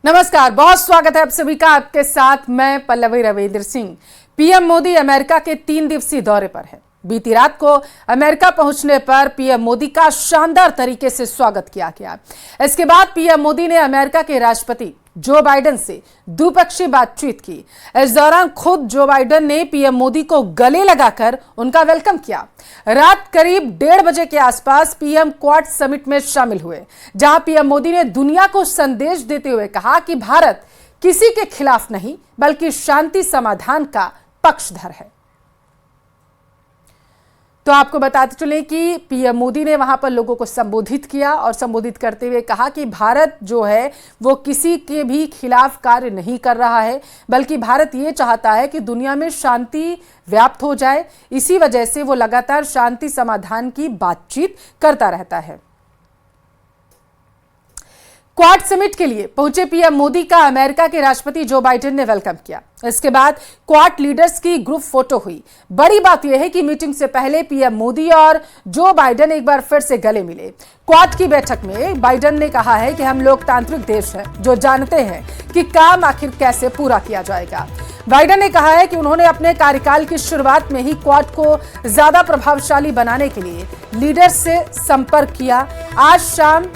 नमस्कार, बहुत स्वागत है आप सभी का। आपके साथ मैं पल्लवी रविंद्र सिंह। पीएम मोदी अमेरिका के 3 दिवसीय दौरे पर है। बीती रात को अमेरिका पहुंचने पर पीएम मोदी का शानदार तरीके से स्वागत किया गया। इसके बाद पीएम मोदी ने अमेरिका के राष्ट्रपति जो बाइडेन से द्विपक्षीय बातचीत की। इस दौरान खुद जो बाइडेन ने पीएम मोदी को गले लगाकर उनका वेलकम किया। रात करीब 1:30 बजे के आसपास पीएम क्वाड समिट में शामिल हुए, जहां पीएम मोदी ने दुनिया को संदेश देते हुए कहा कि भारत किसी के खिलाफ नहीं बल्कि शांति समाधान का पक्षधर है। तो आपको बताते चलें कि पीएम मोदी ने वहां पर लोगों को संबोधित किया और संबोधित करते हुए कहा कि भारत जो है वो किसी के भी खिलाफ कार्य नहीं कर रहा है, बल्कि भारत ये चाहता है कि दुनिया में शांति व्याप्त हो जाए। इसी वजह से वो लगातार शांति समाधान की बातचीत करता रहता है। क्वाड समिट के लिए पहुंचे पीएम मोदी का अमेरिका के राष्ट्रपति जो बाइडेन ने वेलकम किया। इसके बाद क्वाड लीडर्स की ग्रुप फोटो हुई। बड़ी बात यह है कि मीटिंग से पहले पीएम मोदी और जो बाइडेन एक बार फिर से गले मिले। क्वाड की बैठक में बाइडेन ने कहा है कि हम लोकतांत्रिक देश हैं जो जानते हैं कि काम आखिर कैसे पूरा किया जाएगा। बाइडेन ने कहा है कि उन्होंने अपने कार्यकाल की शुरुआत में ही क्वाड को ज्यादा प्रभावशाली बनाने के लिए लीडर्स से संपर्क किया। आज शाम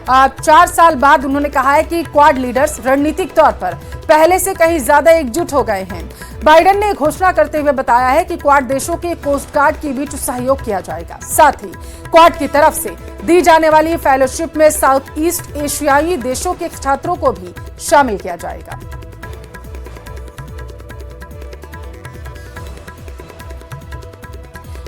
4 साल बाद उन्होंने कहा है कि क्वाड लीडर्स रणनीतिक तौर पर पहले से कहीं ज्यादा एकजुट हो गए हैं। बाइडेन ने घोषणा करते हुए बताया है कि क्वाड देशों के कोस्ट गार्ड के बीच सहयोग किया जाएगा। साथ ही क्वाड की तरफ से दी जाने वाली फेलोशिप में साउथ ईस्ट एशियाई देशों के छात्रों को भी शामिल किया जाएगा।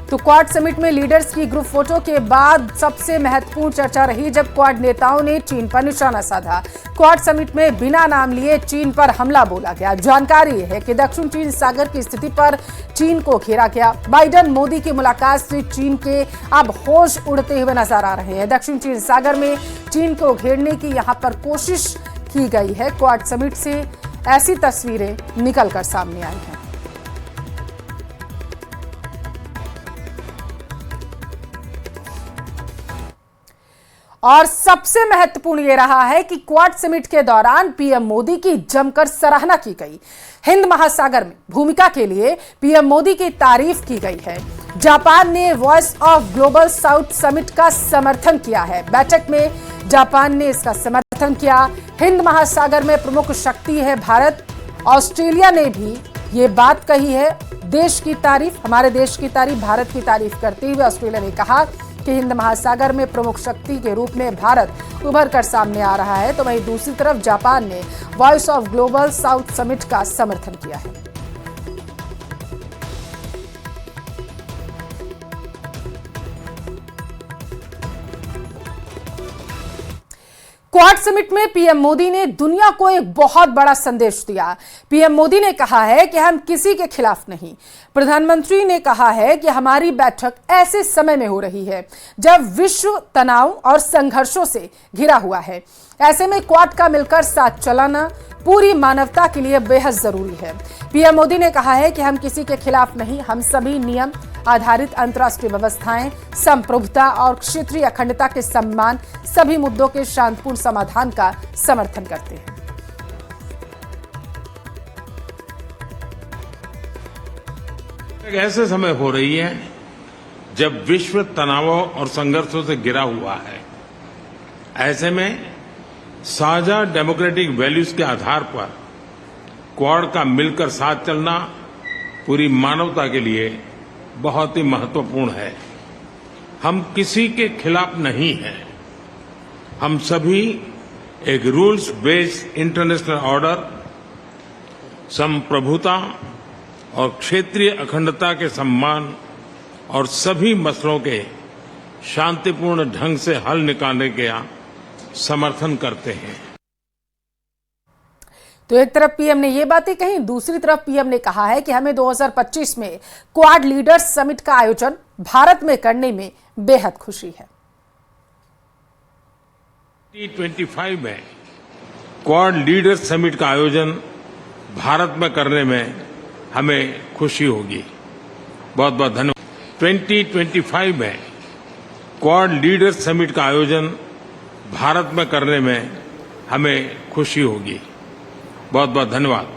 तो क्वाड समिट में लीडर्स की ग्रुप फोटो के बाद सबसे महत्वपूर्ण चर्चा रही जब क्वाड नेताओं ने चीन पर निशाना साधा। क्वाड समिट में बिना नाम लिए चीन पर हमला बोला गया। जानकारी है कि दक्षिण चीन सागर की स्थिति पर चीन को घेरा गया। बाइडेन मोदी की मुलाकात से चीन के अब होश उड़ते हुए नजर आ रहे हैं। दक्षिण चीन सागर में चीन को घेरने की यहां पर कोशिश की गई है। क्वाड समिट से ऐसी तस्वीरें निकलकर सामने आई हैं। और सबसे महत्वपूर्ण यह रहा है कि क्वाड समिट के दौरान पीएम मोदी की जमकर सराहना की गई। हिंद महासागर में भूमिका के लिए पीएम मोदी की तारीफ की गई है। जापान ने voice of global south summit का समर्थन किया है। बैठक में जापान ने इसका समर्थन किया। हिंद महासागर में प्रमुख शक्ति है भारत। ऑस्ट्रेलिया ने भी ये बात कही है, देश की तारीफ, हमारे देश की तारीफ, भारत की तारीफ करते हुए ऑस्ट्रेलिया ने कहा कि हिंद महासागर में प्रमुख शक्ति के रूप में भारत उभर कर सामने आ रहा है। तो वहीं दूसरी तरफ जापान ने voice of global south summit का समर्थन किया है। क्वाड समिट में पीएम मोदी ने दुनिया को एक बहुत बड़ा संदेश दिया। पीएम मोदी ने कहा है कि हम किसी के खिलाफ नहीं। प्रधानमंत्री ने कहा है कि हमारी बैठक ऐसे समय में हो रही है जब विश्व तनाव और संघर्षों से घिरा हुआ है। ऐसे में क्वाड का मिलकर साथ चलाना पूरी मानवता के लिए बेहद जरूरी है। पीएम मोदी ने कहा है कि हम किसी के खिलाफ नहीं, हम सभी नियम आधारित अंतर्राष्ट्रीय व्यवस्थाएं, संप्रभुता और क्षेत्रीय अखंडता के सम्मान, सभी मुद्दों के शांतिपूर्ण समाधान का समर्थन करते हैं। एक ऐसे समय हो रही है जब विश्व तनावों और संघर्षों से घिरा हुआ है। ऐसे में साझा डेमोक्रेटिक वैल्यूज के आधार पर क्वाड का मिलकर साथ चलना पूरी मानवता के लिए बहुत ही महत्वपूर्ण है। हम किसी के खिलाफ नहीं हैं। हम सभी एक रूल्स बेस्ड इंटरनेशनल ऑर्डर, संप्रभुता और क्षेत्रीय अखंडता के सम्मान और सभी मसलों के शांतिपूर्ण ढंग से हल निकालने का समर्थन करते हैं। तो एक तरफ पीएम ने ये बातें कही, दूसरी तरफ पीएम ने कहा है कि हमें 2025 में क्वाड लीडर्स समिट का आयोजन भारत में करने में बेहद खुशी है। 2025 में क्वाड लीडर्स समिट का आयोजन भारत में करने में हमें खुशी होगी। बहुत बहुत धन्यवाद। 2025 में क्वाड लीडर्स समिट का आयोजन भारत में करने में हमें खुशी होगी। बहुत बहुत धन्यवाद।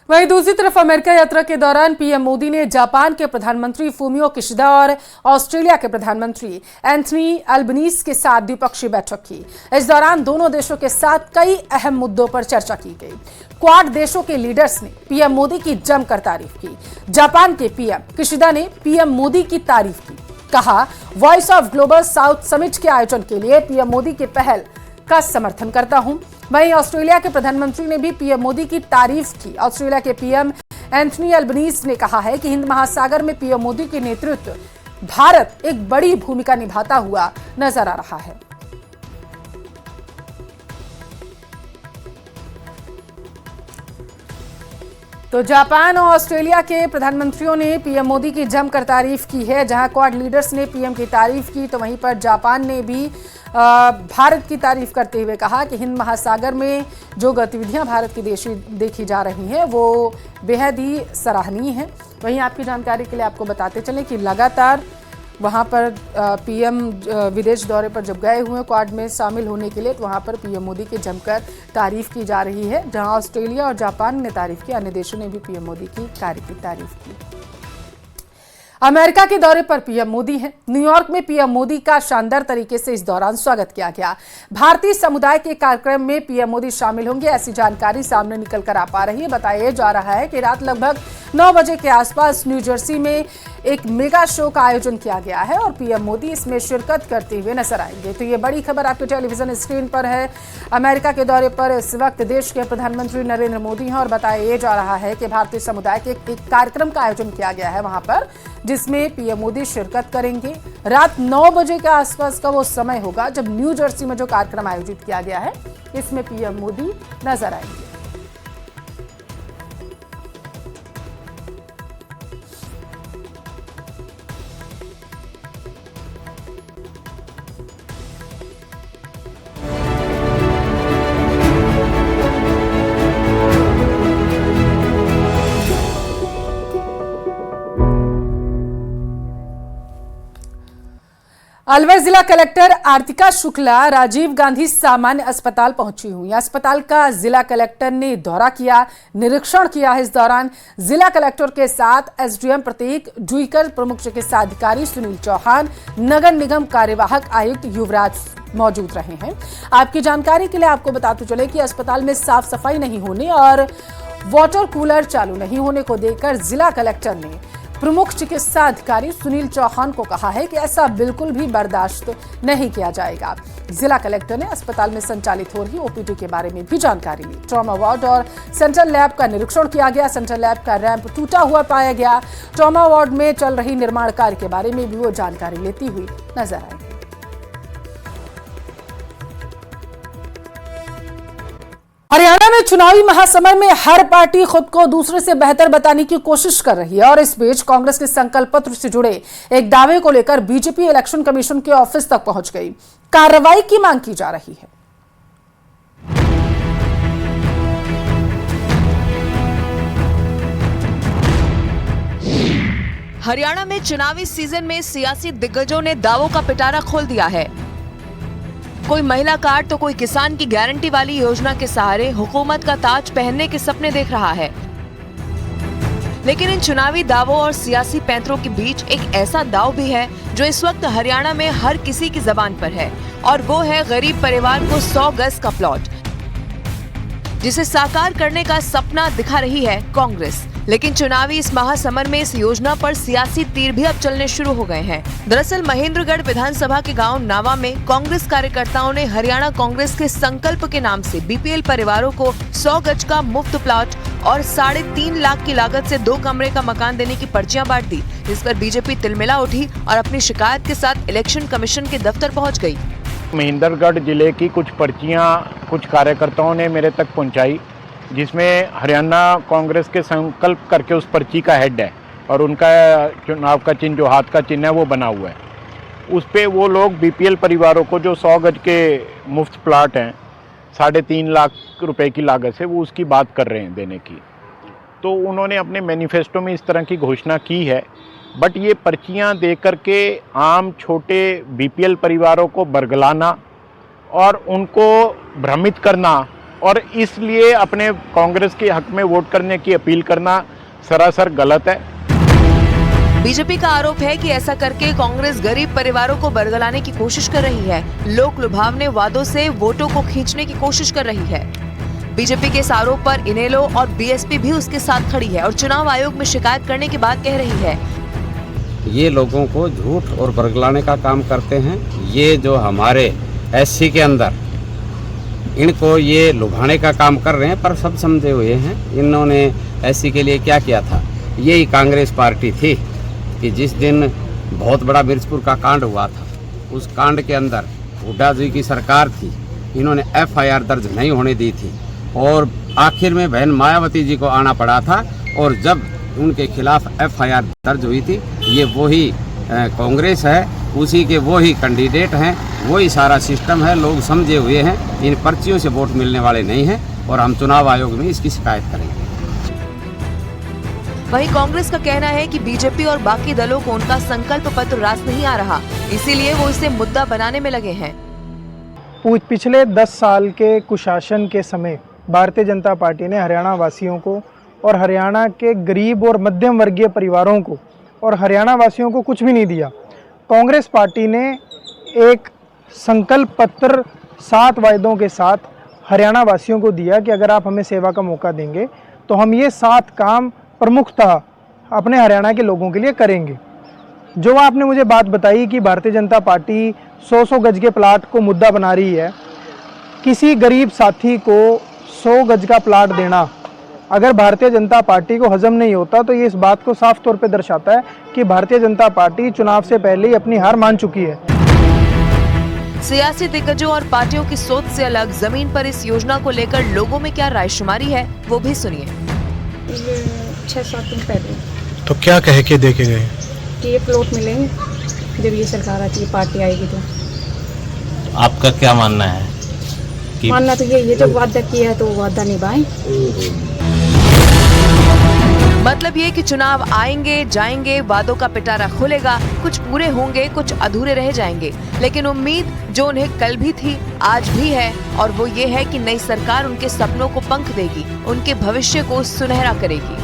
वहीं दूसरी तरफ अमेरिका यात्रा के दौरान पीएम मोदी ने जापान के प्रधानमंत्री फूमियो किशिदा और ऑस्ट्रेलिया के प्रधानमंत्री एंथनी अल्बनीज के साथ द्विपक्षीय बैठक की। इस दौरान दोनों देशों के साथ कई अहम मुद्दों पर चर्चा की गई। क्वाड देशों के लीडर्स ने पीएम मोदी की जमकर तारीफ की। जापान के पीएम किशिदा ने पीएम मोदी की तारीफ की। कहा, voice of global south summit के आयोजन के लिए पीएम मोदी के पहल का समर्थन करता हूं। वहीं ऑस्ट्रेलिया के प्रधानमंत्री ने भी पीएम मोदी की तारीफ की। ऑस्ट्रेलिया के पीएम एंथनी अल्बनीज ने कहा है कि हिंद महासागर में पीएम मोदी के नेतृत्व भारत एक बड़ी भूमिका निभाता हुआ नजर आ रहा है। तो जापान और ऑस्ट्रेलिया के प्रधानमंत्रियों ने पीएम मोदी की जमकर तारीफ की है। जहां क्वाड लीडर्स ने पीएम की तारीफ की, तो वहीं पर जापान ने भी भारत की तारीफ करते हुए कहा कि हिंद महासागर में जो गतिविधियां भारत की देखी जा रही हैं वो बेहद ही सराहनीय है। वहीं आपकी जानकारी के लिए आपको बताते चलें कि लगातार वहां पर पीएम विदेश दौरे पर जब गए हुए क्वाड में शामिल होने के लिए, तो वहां पर पीएम मोदी की जमकर तारीफ की जा रही है। जहां ऑस्ट्रेलिया और जापान ने तारीफ की, अन्य देशों ने भी पीएम मोदी की कार्य की तारीफ की। अमेरिका के दौरे पर पीएम मोदी हैं। न्यूयॉर्क में पीएम मोदी का शानदार तरीके से इस दौरान स्वागत किया गया। भारतीय समुदाय के कार्यक्रम में पीएम मोदी शामिल होंगे, ऐसी जानकारी सामने निकल कर आ पा रही है। बताया जा रहा है कि रात लगभग 9 बजे के आसपास न्यू जर्सी में एक मेगा शो का आयोजन किया गया है और पीएम मोदी इसमें शिरकत करते हुए नजर आएंगे। तो ये बड़ी खबर आपके टेलीविजन स्क्रीन पर है। अमेरिका के दौरे पर इस वक्त देश के प्रधानमंत्री नरेंद्र मोदी हैं और बताया जा रहा है कि भारतीय समुदाय के एक कार्यक्रम का आयोजन किया गया है वहां पर, जिसमें पीएम मोदी शिरकत करेंगे। रात 9 बजे के आसपास का वो समय होगा जब न्यू जर्सी में जो कार्यक्रम आयोजित किया गया है, इसमें पीएम मोदी नजर आएंगे। अलवर जिला कलेक्टर आरतिका शुक्ला राजीव गांधी सामान्य अस्पताल पहुंची हुई। अस्पताल का जिला कलेक्टर ने दौरा किया, निरीक्षण किया। इस दौरान जिला कलेक्टर के साथ एसडीएम प्रतीक जुईकर, प्रमुख चिकित्सा अधिकारी सुनील चौहान, नगर निगम कार्यवाहक आयुक्त युवराज मौजूद रहे हैं। आपकी जानकारी के लिए आपको बताते चले कि अस्पताल में साफ सफाई नहीं होने और वाटर कूलर चालू नहीं होने को देखकर जिला कलेक्टर ने प्रमुख चिकित्सा अधिकारी सुनील चौहान को कहा है कि ऐसा बिल्कुल भी बर्दाश्त नहीं किया जाएगा। जिला कलेक्टर ने अस्पताल में संचालित हो रही ओपीडी के बारे में भी जानकारी ली। ट्रॉमा वार्ड और सेंट्रल लैब का निरीक्षण किया गया। सेंट्रल लैब का रैंप टूटा हुआ पाया गया। ट्रॉमा वार्ड में चल रही निर्माण कार्य के बारे में भी वो जानकारी लेती हुई नजर आई। हरियाणा में चुनावी महासमर में हर पार्टी खुद को दूसरे से बेहतर बताने की कोशिश कर रही है और इस बीच कांग्रेस के संकल्प पत्र से जुड़े एक दावे को लेकर बीजेपी इलेक्शन कमीशन के ऑफिस तक पहुंच गई। कार्रवाई की मांग की जा रही है। हरियाणा में चुनावी सीजन में सियासी दिग्गजों ने दावों का पिटारा खोल दिया है। कोई महिला कार्ड तो कोई किसान की गारंटी वाली योजना के सहारे हुकूमत का ताज पहनने के सपने देख रहा है। लेकिन इन चुनावी दावों और सियासी पैंतरों के बीच एक ऐसा दाव भी है जो इस वक्त हरियाणा में हर किसी की जबान पर है, और वो है गरीब परिवार को 100 गज का प्लॉट, जिसे साकार करने का सपना दिखा रही है कांग्रेस। लेकिन चुनावी इस महासमर में इस योजना पर सियासी तीर भी अब चलने शुरू हो गए हैं। दरअसल महेंद्रगढ़ विधानसभा के गांव नावा में कांग्रेस कार्यकर्ताओं ने हरियाणा कांग्रेस के संकल्प के नाम से बीपीएल परिवारों को 100 गज का मुफ्त प्लॉट और 3.5 लाख की लागत से 2 कमरे का मकान देने की पर्चियां बांट दी, जिस पर बीजेपी तिलमिला उठी और अपनी शिकायत के साथ इलेक्शन कमीशन के दफ्तर पहुँच गयी। महेंद्रगढ़ जिले की कुछ पर्चियां कुछ कार्यकर्ताओं ने मेरे तक पहुंचाई, जिसमें हरियाणा कांग्रेस के संकल्प करके उस पर्ची का हेड है और उनका चुनाव का चिन्ह जो हाथ का चिन्ह है वो बना हुआ है। उस पे वो लोग बीपीएल परिवारों को जो 100 गज के मुफ्त प्लाट हैं 3.5 लाख रुपए की लागत से, वो उसकी बात कर रहे हैं देने की। तो उन्होंने अपने मैनिफेस्टो में इस तरह की घोषणा की है, बट ये पर्चियां दे करके आम छोटे बीपीएल परिवारों को बरगलाना और उनको भ्रमित करना और इसलिए अपने कांग्रेस के हक में वोट करने की अपील करना सरासर गलत है। बीजेपी का आरोप है कि ऐसा करके कांग्रेस गरीब परिवारों को बरगलाने की कोशिश कर रही है, लोक लुभावने वादों से वोटों को खींचने की कोशिश कर रही है। बीजेपी के इस आरोप पर इनेलो और बीएसपी भी उसके साथ खड़ी है और चुनाव आयोग में शिकायत करने की बात कह रही है। ये लोगों को झूठ और बरगलाने का काम करते हैं। ये जो हमारे एससी के अंदर इनको ये लुभाने का काम कर रहे हैं, पर सब समझे हुए हैं। इन्होंने एससी के लिए क्या किया था, यही कांग्रेस पार्टी थी कि जिस दिन बहुत बड़ा मिर्चपुर का कांड हुआ था, उस कांड के अंदर हुड्डा जी की सरकार थी, इन्होंने एफआईआर दर्ज नहीं होने दी थी और आखिर में बहन मायावती जी को आना पड़ा था। और जब उनके खिलाफ एफआईआर दर्ज हुई थी, ये वही कांग्रेस है, उसी के वही कैंडिडेट हैं, वही सारा सिस्टम है। लोग समझे हुए हैं, इन पर्चियों से वोट मिलने वाले नहीं हैं और हम चुनाव आयोग में इसकी शिकायत करेंगे। वहीं कांग्रेस का कहना है कि बीजेपी और बाकी दलों को उनका संकल्प पत्र रास नहीं आ रहा, इसीलिए वो इसे मुद्दा बनाने में लगे हैं। पिछले 10 साल के कुशासन के समय भारतीय जनता पार्टी ने हरियाणा वासियों को और हरियाणा के गरीब और मध्यम वर्गीय परिवारों को और हरियाणा वासियों को कुछ भी नहीं दिया। कांग्रेस पार्टी ने एक संकल्प पत्र 7 वायदों के साथ हरियाणा वासियों को दिया कि अगर आप हमें सेवा का मौका देंगे तो हम ये 7 काम प्रमुखतः अपने हरियाणा के लोगों के लिए करेंगे। जो आपने मुझे बात बताई कि भारतीय जनता पार्टी 100 गज के प्लाट को मुद्दा बना रही है, किसी गरीब साथी को 100 गज का प्लाट देना अगर भारतीय जनता पार्टी को हजम नहीं होता तो ये इस बात को साफ तौर पे दर्शाता है कि भारतीय जनता पार्टी चुनाव से पहले ही अपनी हार मान चुकी है। सियासी दिग्गजों और पार्टियों की सोच से अलग जमीन पर इस योजना को लेकर लोगों में क्या रायशुमारी है, वो भी सुनिए। 6-7 दिन पहले तो क्या कह के देखे गए कि ये प्लॉट मिलेंगे जब ये सरकार आती है, पार्टी आएगी तो। आपका क्या मानना है कि मानना तो यही है, जब वादा किया है तो वादा निभाएं। मतलब ये कि चुनाव आएंगे जाएंगे, वादों का पिटारा खुलेगा, कुछ पूरे होंगे, कुछ अधूरे रह जाएंगे, लेकिन उम्मीद जो उन्हें कल भी थी आज भी है और वो ये है कि नई सरकार उनके सपनों को पंख देगी, उनके भविष्य को सुनहरा करेगी।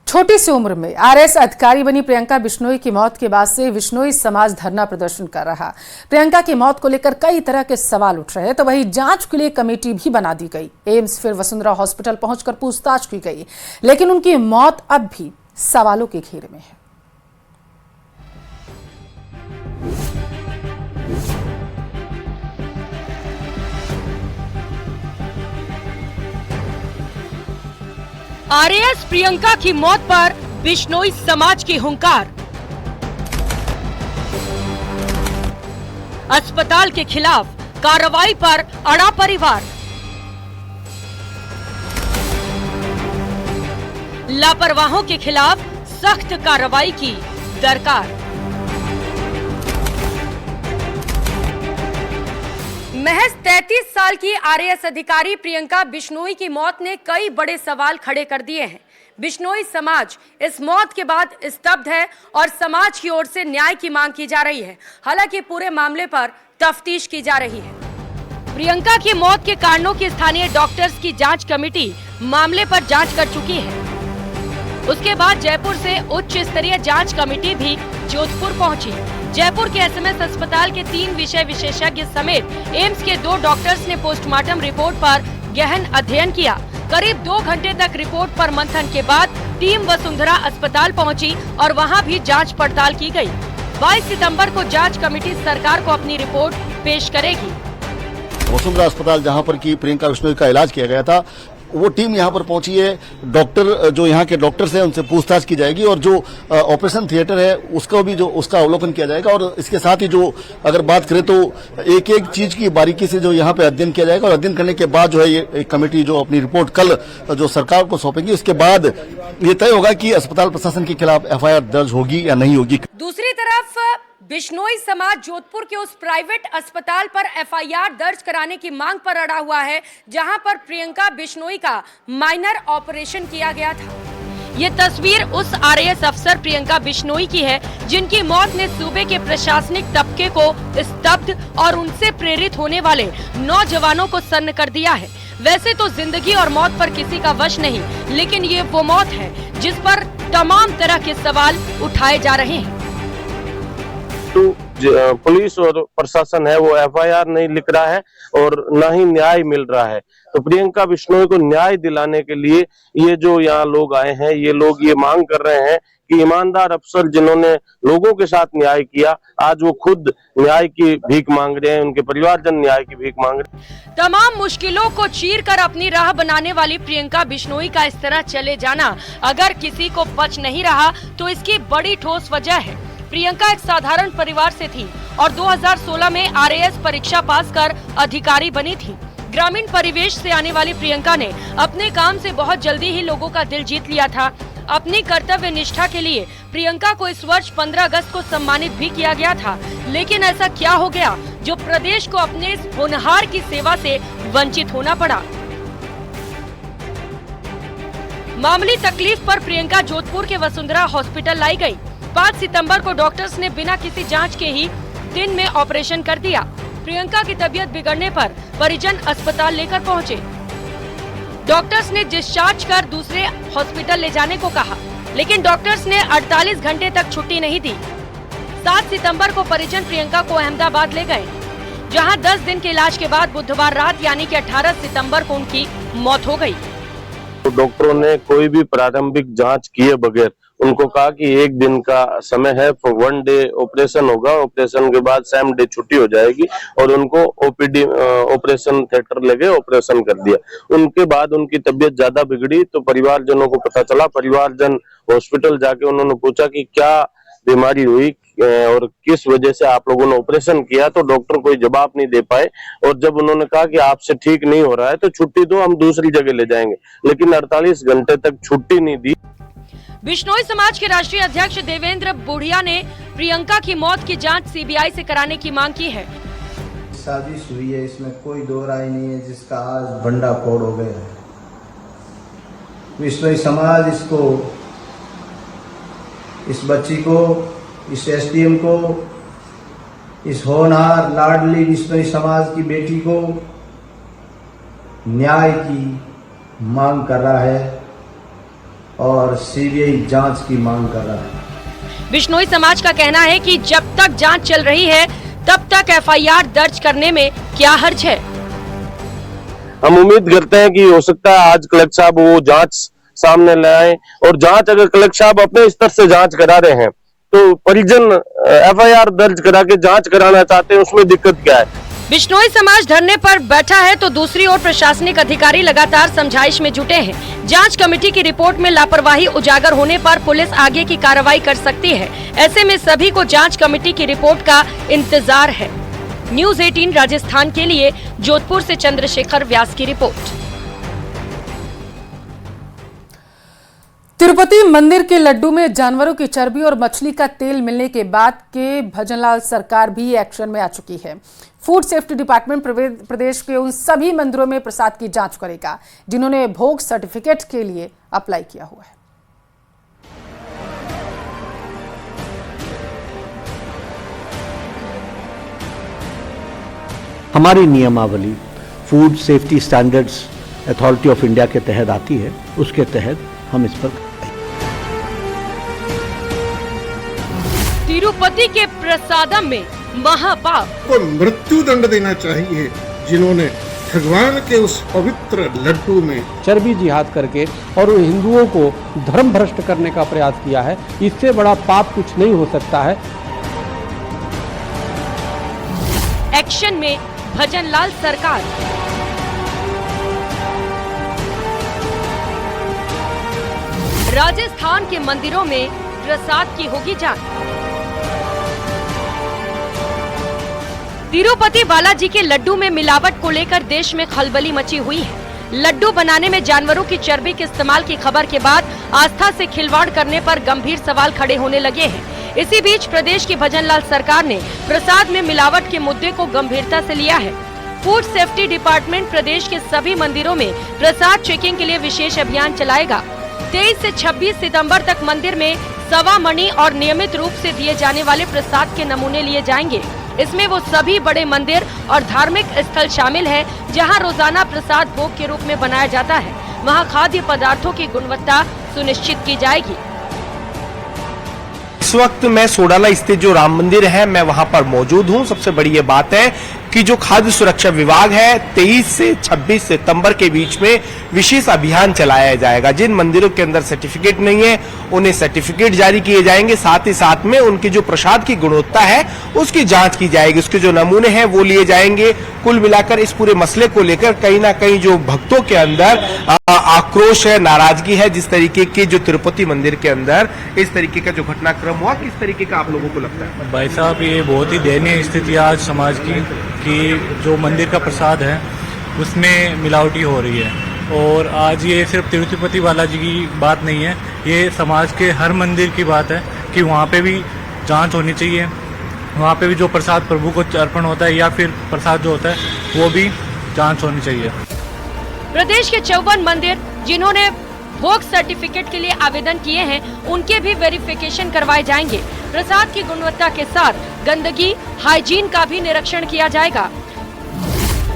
छोटी सी उम्र में आरएस अधिकारी बनी प्रियंका बिश्नोई की मौत के बाद से बिश्नोई समाज धरना प्रदर्शन कर रहा। प्रियंका की मौत को लेकर कई तरह के सवाल उठ रहे, तो वहीं जांच के लिए कमेटी भी बना दी गई। एम्स फिर वसुंधरा हॉस्पिटल पहुंचकर पूछताछ की गई, लेकिन उनकी मौत अब भी सवालों के घेरे में है। आरएएस प्रियंका की मौत पर बिश्नोई समाज की हुंकार। अस्पताल के खिलाफ कार्रवाई पर अड़ा परिवार। लापरवाहों के खिलाफ सख्त कार्रवाई की दरकार। महज 33 साल की आरएएस अधिकारी प्रियंका बिश्नोई की मौत ने कई बड़े सवाल खड़े कर दिए हैं। बिश्नोई समाज इस मौत के बाद स्तब्ध है और समाज की ओर से न्याय की मांग की जा रही है। हालांकि पूरे मामले पर तफ्तीश की जा रही है। प्रियंका की मौत के कारणों की स्थानीय डॉक्टर्स की जांच कमेटी मामले पर जांच कर चुकी है। उसके बाद जयपुर से उच्च स्तरीय जांच कमेटी भी जोधपुर पहुंची। जयपुर के एसएमएस अस्पताल के 3 विषय विशेषज्ञ समेत एम्स के 2 डॉक्टर्स ने पोस्टमार्टम रिपोर्ट पर गहन अध्ययन किया। करीब 2 घंटे तक रिपोर्ट पर मंथन के बाद टीम वसुंधरा अस्पताल पहुंची और वहां भी जांच पड़ताल की गई। 22 सितंबर को जांच कमेटी सरकार को अपनी रिपोर्ट पेश करेगी। वसुंधरा अस्पताल जहां पर की प्रियंका बिश्नोई का इलाज किया गया था, वो टीम यहां पर पहुंची है। डॉक्टर जो यहां के डॉक्टर्स हैं उनसे पूछताछ की जाएगी और जो ऑपरेशन थिएटर है उसका भी उसका अवलोकन किया जाएगा। और इसके साथ ही जो अगर बात करें तो एक एक चीज की बारीकी से जो यहां पे अध्ययन किया जाएगा और अध्ययन करने के बाद जो है ये एक कमेटी जो अपनी रिपोर्ट कल जो सरकार को सौंपेगी, उसके बाद ये तय होगा कि अस्पताल प्रशासन के खिलाफ एफआईआर दर्ज होगी या नहीं होगी। दूसरी तरफ बिश्नोई समाज जोधपुर के उस प्राइवेट अस्पताल पर एफआईआर दर्ज कराने की मांग पर अड़ा हुआ है जहां पर प्रियंका बिश्नोई का माइनर ऑपरेशन किया गया था। ये तस्वीर उस आरएएस अफसर प्रियंका बिश्नोई की है जिनकी मौत ने सूबे के प्रशासनिक तबके को स्तब्ध और उनसे प्रेरित होने वाले नौजवानों को सन्न कर दिया है। वैसे तो जिंदगी और मौत पर किसी का वश नहीं, लेकिन ये वो मौत है जिस पर तमाम तरह के सवाल उठाए जा रहे हैं। तो पुलिस और प्रशासन है वो एफआईआर नहीं लिख रहा है और न ही न्याय मिल रहा है। तो प्रियंका बिश्नोई को न्याय दिलाने के लिए ये जो यहाँ लोग आए हैं, ये लोग ये मांग कर रहे हैं कि ईमानदार अफसर जिन्होंने लोगों के साथ न्याय किया, आज वो खुद न्याय की भीख मांग रहे हैं, उनके परिवारजन न्याय की भीख मांग रहे हैं। तमाम मुश्किलों को चीर कर अपनी राह बनाने वाली प्रियंका बिश्नोई का इस तरह चले जाना अगर किसी को पच नहीं रहा तो इसकी बड़ी ठोस वजह है। प्रियंका एक साधारण परिवार से थी और 2016 में आरएएस परीक्षा पास कर अधिकारी बनी थी। ग्रामीण परिवेश से आने वाली प्रियंका ने अपने काम से बहुत जल्दी ही लोगों का दिल जीत लिया था। अपनी कर्तव्य निष्ठा के लिए प्रियंका को इस वर्ष 15 अगस्त को सम्मानित भी किया गया था, लेकिन ऐसा क्या हो गया जो प्रदेश को अपने इस होनहार की सेवा से वंचित होना पड़ा। मामूली तकलीफ पर प्रियंका जोधपुर के वसुंधरा हॉस्पिटल लाई गई। 5 सितंबर को डॉक्टर्स ने बिना किसी जांच के ही दिन में ऑपरेशन कर दिया। प्रियंका की तबीयत बिगड़ने पर परिजन अस्पताल लेकर पहुंचे। डॉक्टर्स ने डिस्चार्ज कर दूसरे हॉस्पिटल ले जाने को कहा, लेकिन डॉक्टर्स ने 48 घंटे तक छुट्टी नहीं दी। 7 सितंबर को परिजन प्रियंका को अहमदाबाद ले गए, जहां 10 दिन के इलाज के बाद बुधवार रात यानी कि 18 सितंबर को उनकी मौत हो गई। तो डॉक्टरों ने कोई भी प्रारंभिक जांच किए बगैर उनको कहा कि 1 दिन का समय है, 1 डे ऑपरेशन होगा, ऑपरेशन के बाद सेम डे छुट्टी हो जाएगी और उनको ओपीडी ऑपरेशन थिएटर ले गए, ऑपरेशन कर दिया। उनके बाद उनकी तबीयत ज्यादा बिगड़ी तो परिवारजनों को पता चला। परिवारजन हॉस्पिटल जाके उन्होंने पूछा कि क्या बीमारी हुई और किस वजह से आप लोगों ने ऑपरेशन किया, तो डॉक्टर कोई जवाब नहीं दे पाए। और जब उन्होंने कहा कि आपसे ठीक नहीं हो रहा है तो छुट्टी दो, हम दूसरी जगह ले जाएंगे, लेकिन 48 घंटे तक छुट्टी नहीं दी। बिश्नोई समाज के राष्ट्रीय अध्यक्ष देवेंद्र बुढ़िया ने प्रियंका की मौत की जांच सीबीआई से कराने की मांग की है। साजिश हुई है, इसमें कोई दो राय नहीं है, जिसका आज भंडाफोड़ हो गया है। बिश्नोई समाज इसको, इस बच्ची को, इस एसडीएम को, इस होनहार लाडली बिश्नोई समाज की बेटी को न्याय की मांग कर रहा है और सीबीआई जांच की मांग कर रहा है। बिश्नोई समाज का कहना है कि जब तक जांच चल रही है तब तक एफआईआर दर्ज करने में क्या हर्ज है। हम उम्मीद करते हैं कि हो सकता है आज कलेक्टर साहब वो जांच सामने लाए, और जांच अगर कलेक्टर साहब अपने स्तर से जांच करा रहे हैं तो परिजन एफआईआर दर्ज करा के जांच कराना चाहते हैं, उसमें दिक्कत क्या है। बिश्नोई समाज धरने पर बैठा है तो दूसरी ओर प्रशासनिक अधिकारी लगातार समझाइश में जुटे हैं। जांच कमेटी की रिपोर्ट में लापरवाही उजागर होने पर पुलिस आगे की कार्रवाई कर सकती है। ऐसे में सभी को जांच कमेटी की रिपोर्ट का इंतजार है। न्यूज़ 18 राजस्थान के लिए जोधपुर से चंद्रशेखर व्यास की रिपोर्ट। तिरुपति मंदिर के लड्डू में जानवरों की चर्बी और मछली का तेल मिलने के बाद के भजनलाल सरकार भी एक्शन में आ चुकी है। फूड सेफ्टी डिपार्टमेंट प्रदेश के उन सभी मंदिरों में प्रसाद की जांच करेगा जिन्होंने भोग सर्टिफिकेट के लिए अप्लाई किया हुआ है। हमारी नियमावली food safety standards authority of India के तहत आती है, उसके तहत हम इस पर तिरुपति के प्रसादम में महापाप को मृत्यु दंड देना चाहिए जिन्होंने भगवान के उस पवित्र लड्डू में चर्बी जिहाद करके और हिंदुओं को धर्म भ्रष्ट करने का प्रयास किया है। इससे बड़ा पाप कुछ नहीं हो सकता है। एक्शन में भजनलाल सरकार। राजस्थान के मंदिरों में प्रसाद की होगी जांच। तिरुपति बालाजी के लड्डू में मिलावट को लेकर देश में खलबली मची हुई है। लड्डू बनाने में जानवरों की चर्बी के इस्तेमाल की खबर के बाद आस्था से खिलवाड़ करने पर गंभीर सवाल खड़े होने लगे हैं। इसी बीच प्रदेश की भजनलाल सरकार ने प्रसाद में मिलावट के मुद्दे को गंभीरता से लिया है। फूड सेफ्टी डिपार्टमेंट प्रदेश के सभी मंदिरों में प्रसाद चेकिंग के लिए विशेष अभियान चलाएगा। 23 से 26 सितंबर तक मंदिर में सवा मणि और नियमित रूप से दिए जाने वाले प्रसाद के नमूने लिए जाएंगे। इसमें वो सभी बड़े मंदिर और धार्मिक स्थल शामिल है जहां रोजाना प्रसाद भोग के रूप में बनाया जाता है। वहां खाद्य पदार्थों की गुणवत्ता सुनिश्चित की जाएगी। इस वक्त मैं सोडाला स्थित जो राम मंदिर है मैं वहां पर मौजूद हूं। सबसे बड़ी ये बात है कि जो खाद्य सुरक्षा विभाग है 23 से 26 सितंबर के बीच में विशेष अभियान चलाया जाएगा। जिन मंदिरों के अंदर सर्टिफिकेट नहीं है उन्हें सर्टिफिकेट जारी किए जाएंगे। साथ ही साथ में उनकी जो प्रसाद की गुणवत्ता है उसकी जांच की जाएगी, उसके जो नमूने हैं वो लिए जाएंगे। कुल मिलाकर इस पूरे मसले को लेकर कहीं ना कहीं जो भक्तों के अंदर आक्रोश है, नाराजगी है, जिस तरीके के जो तिरुपति मंदिर के अंदर इस तरीके का जो घटनाक्रम हुआ, किस तरीके का आप लोगों को लगता है? भाई साहब, ये बहुत ही दयनीय स्थिति है आज समाज की कि जो मंदिर का प्रसाद है उसमें मिलावटी हो रही है। और आज ये सिर्फ तिरुपति बालाजी की बात नहीं है, ये समाज के हर मंदिर की बात है कि वहाँ पे भी जांच होनी चाहिए। वहाँ पे भी जो प्रसाद प्रभु को अर्पण होता है या फिर प्रसाद जो होता है वो भी जांच होनी चाहिए। प्रदेश के 54 मंदिर जिन्होंने भोग सर्टिफिकेट के लिए आवेदन किए हैं उनके भी वेरिफिकेशन करवाए जाएंगे। प्रसाद की गुणवत्ता के साथ गंदगी, हाइजीन का भी निरीक्षण किया जाएगा।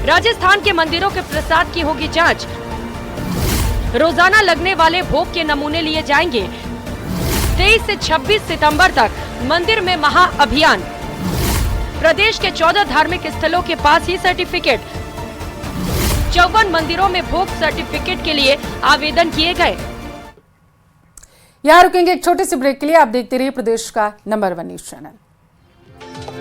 राजस्थान के मंदिरों के प्रसाद की होगी जांच। रोजाना लगने वाले भोग के नमूने लिए जाएंगे। 23 से 26 सितंबर तक मंदिर में महा अभियान। प्रदेश के 14 धार्मिक स्थलों के पास ही सर्टिफिकेट। 54 मंदिरों में भोग सर्टिफिकेट के लिए आवेदन किए गए। यहाँ रुकेंगे एक छोटे से ब्रेक के लिए। आप देखते रहिए प्रदेश का नंबर 1 न्यूज चैनल।